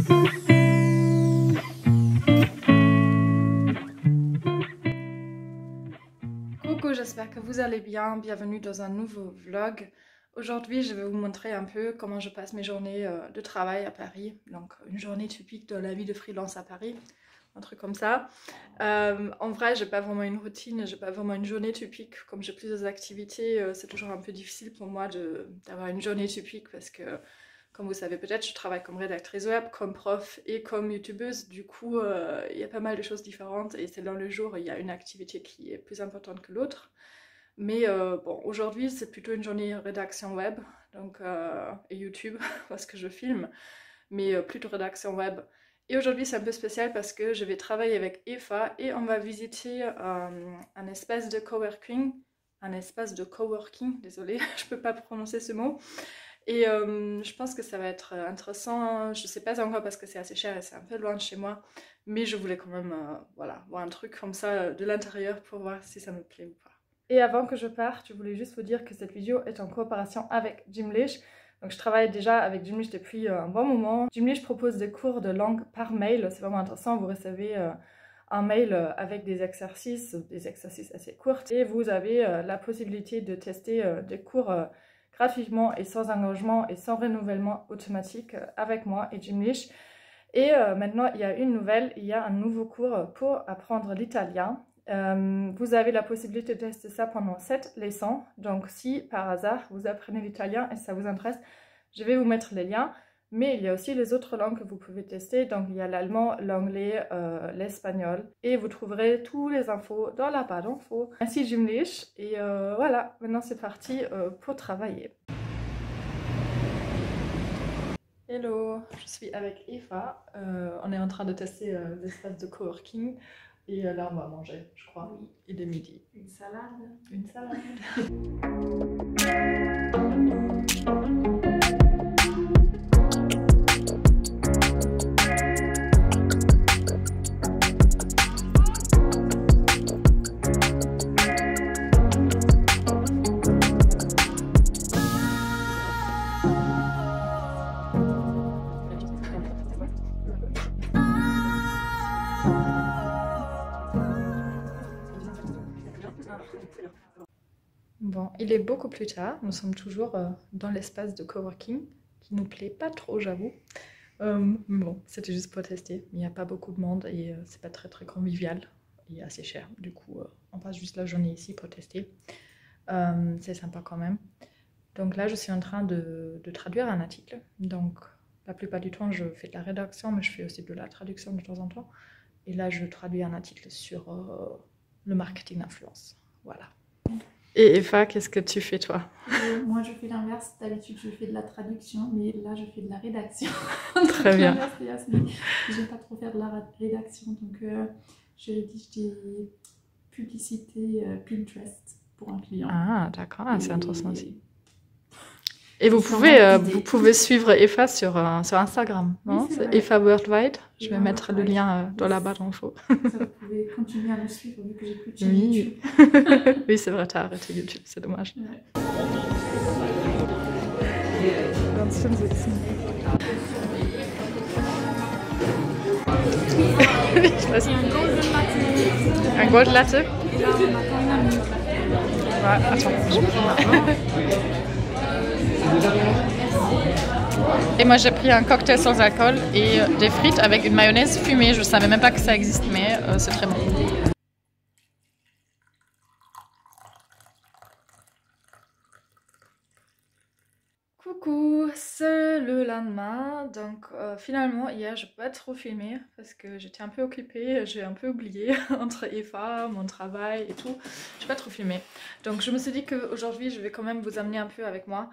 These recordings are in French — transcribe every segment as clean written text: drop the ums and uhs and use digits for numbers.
Coucou, j'espère que vous allez bien. Bienvenue dans un nouveau vlog. Aujourd'hui, je vais vous montrer un peu comment je passe mes journées de travail à Paris. Donc, une journée typique de la vie de freelance à Paris, un truc comme ça. En vrai, j'ai pas vraiment une routine, j'ai pas vraiment une journée typique. Comme j'ai plusieurs activités, c'est toujours un peu difficile pour moi d'avoir une journée typique parce que, comme vous savez peut-être, je travaille comme rédactrice web, comme prof et comme youtubeuse. Du coup, il y a pas mal de choses différentes et selon le jour, il y a une activité qui est plus importante que l'autre. Mais bon, aujourd'hui, c'est plutôt une journée rédaction web donc, et YouTube parce que je filme, mais plutôt rédaction web. Et aujourd'hui, c'est un peu spécial parce que je vais travailler avec Eva et on va visiter un espace de coworking. Désolée, je peux pas prononcer ce mot. Et je pense que ça va être intéressant. Je sais pas encore parce que c'est assez cher et c'est un peu loin de chez moi. Mais je voulais quand même voilà, voir un truc comme ça de l'intérieur pour voir si ça me plaît ou pas. Et avant que je parte, je voulais juste vous dire que cette vidéo est en coopération avec Gimlish. Donc je travaille déjà avec Gimlish depuis un bon moment. Gimlish propose des cours de langue par mail, c'est vraiment intéressant. Vous recevez un mail avec des exercices assez courts. Et vous avez la possibilité de tester des cours gratuitement et sans engagement et sans renouvellement automatique avec moi et Gimlish. Et maintenant, il y a une nouvelle, il y a un nouveau cours pour apprendre l'italien. Vous avez la possibilité de tester ça pendant 7 leçons. Donc si par hasard vous apprenez l'italien et ça vous intéresse, je vais vous mettre les liens. Mais il y a aussi les autres langues que vous pouvez tester. Donc il y a l'allemand, l'anglais, l'espagnol. Et vous trouverez toutes les infos dans la barre d'infos. Merci Gimlish. Et voilà, maintenant c'est parti pour travailler. Hello, je suis avec Eva. On est en train de tester l'espace de coworking. Et là, on va manger, je crois. Oui. Il est midi. Une salade. Une salade. Bon, il est beaucoup plus tard, nous sommes toujours dans l'espace de coworking, qui nous plaît pas trop, j'avoue. Bon, c'était juste pour tester, il n'y a pas beaucoup de monde et c'est pas très convivial et assez cher. Du coup, on passe juste la journée ici pour tester. C'est sympa quand même. Donc là, je suis en train de traduire un article. Donc, la plupart du temps, je fais de la rédaction, mais je fais aussi de la traduction de temps en temps. Et là, je traduis un article sur le marketing d'influence. Voilà. Et Eva, qu'est-ce que tu fais toi? Moi je fais l'inverse, d'habitude je fais de la traduction, mais là je fais de la rédaction. Très bien. J'aime pas trop faire de la rédaction, donc je rédige des publicités Pinterest pour un client. Ah d'accord, c'est intéressant aussi. Et vous pouvez suivre Eva sur Instagram, non? Oui, c'est Eva Worldwide. Je vais mettre le lien dans la barre d'infos. Ça, vous pouvez continuer à me suivre vu que j'ai plus de chaîne Oui. YouTube. Oui, c'est vrai, t'as arrêté YouTube, c'est dommage. Ouais. Un Gold Latte. Et là on attend une amie. Ouais, attends. Et moi j'ai pris un cocktail sans alcool et des frites avec une mayonnaise fumée. Je savais même pas que ça existe, mais c'est très bon. Coucou, c'est le lendemain. Donc finalement hier je peux pas trop filmer parce que j'étais un peu occupée, j'ai un peu oublié entre Eva, mon travail et tout. Je peux pas trop filmer. Donc je me suis dit qu'aujourd'hui je vais quand même vous amener un peu avec moi.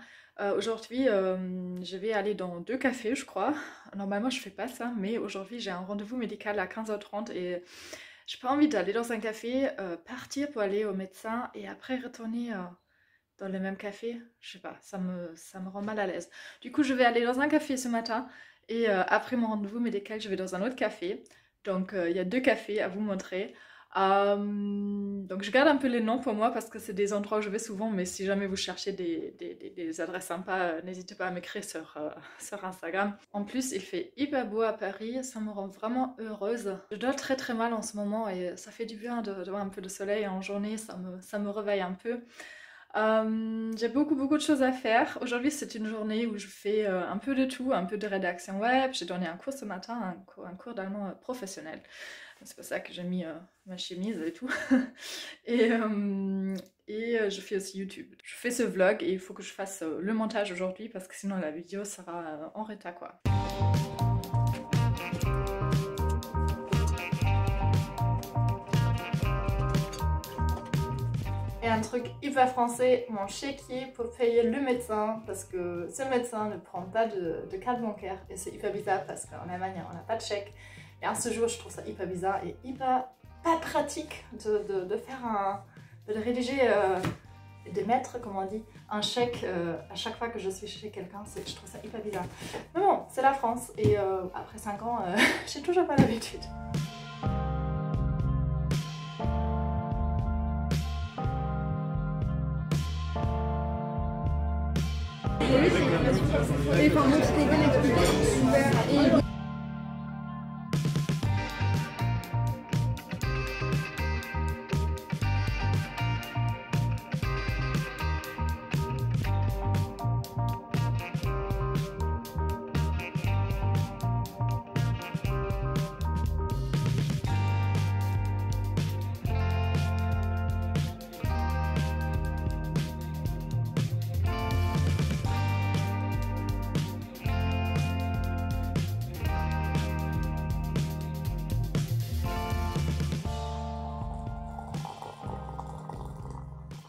Aujourd'hui je vais aller dans 2 cafés je crois. Normalement je fais pas ça, mais aujourd'hui j'ai un rendez-vous médical à 15h30 et j'ai pas envie d'aller dans un café, partir pour aller au médecin et après retourner dans le même café. Je sais pas, ça me rend mal à l'aise. Du coup je vais aller dans un café ce matin et après mon rendez-vous médical je vais dans un autre café. Donc il y a 2 cafés à vous montrer. Donc je garde un peu les noms pour moi parce que c'est des endroits où je vais souvent, mais si jamais vous cherchez des adresses sympas, n'hésitez pas à m'écrire sur Instagram. En plus, il fait hyper beau à Paris, ça me rend vraiment heureuse. Je dors très très mal en ce moment et ça fait du bien de voir un peu de soleil en journée, ça me réveille un peu. J'ai beaucoup de choses à faire. Aujourd'hui, c'est une journée où je fais un peu de tout, un peu de rédaction web. J'ai donné un cours ce matin, un cours d'allemand professionnel. C'est pour ça que j'ai mis ma chemise et tout. Et, je fais aussi YouTube. Je fais ce vlog et il faut que je fasse le montage aujourd'hui parce que sinon la vidéo sera en retard quoi. Et un truc hyper français, mon chéquier pour payer le médecin parce que ce médecin ne prend pas de carte bancaire et c'est hyper bizarre parce qu'en Allemagne on n'a pas de chèque. Et à ce jour je trouve ça hyper bizarre et hyper pas pratique de faire de rédiger, de mettre, comment on dit, un chèque à chaque fois que je suis chez quelqu'un, je trouve ça hyper bizarre. Mais bon, c'est la France et après 5 ans, j'ai toujours pas l'habitude. Et enfin, moi, je t'ai bien expliqué. Super.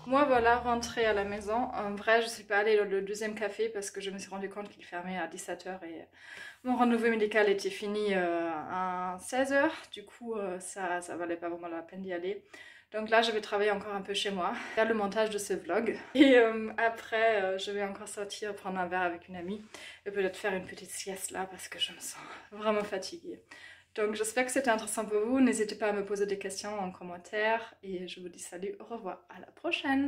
Moi voilà, rentrée à la maison. En vrai, je suis pas allée au deuxième café parce que je me suis rendu compte qu'il fermait à 17h et mon rendez-vous médical était fini à 16h. Du coup, ça valait pas vraiment la peine d'y aller. Donc là, je vais travailler encore un peu chez moi, faire le montage de ce vlog. Et après, je vais encore sortir, prendre un verre avec une amie et peut-être faire une petite sieste là parce que je me sens vraiment fatiguée. Donc j'espère que c'était intéressant pour vous. N'hésitez pas à me poser des questions en commentaire et je vous dis salut, au revoir, à la prochaine!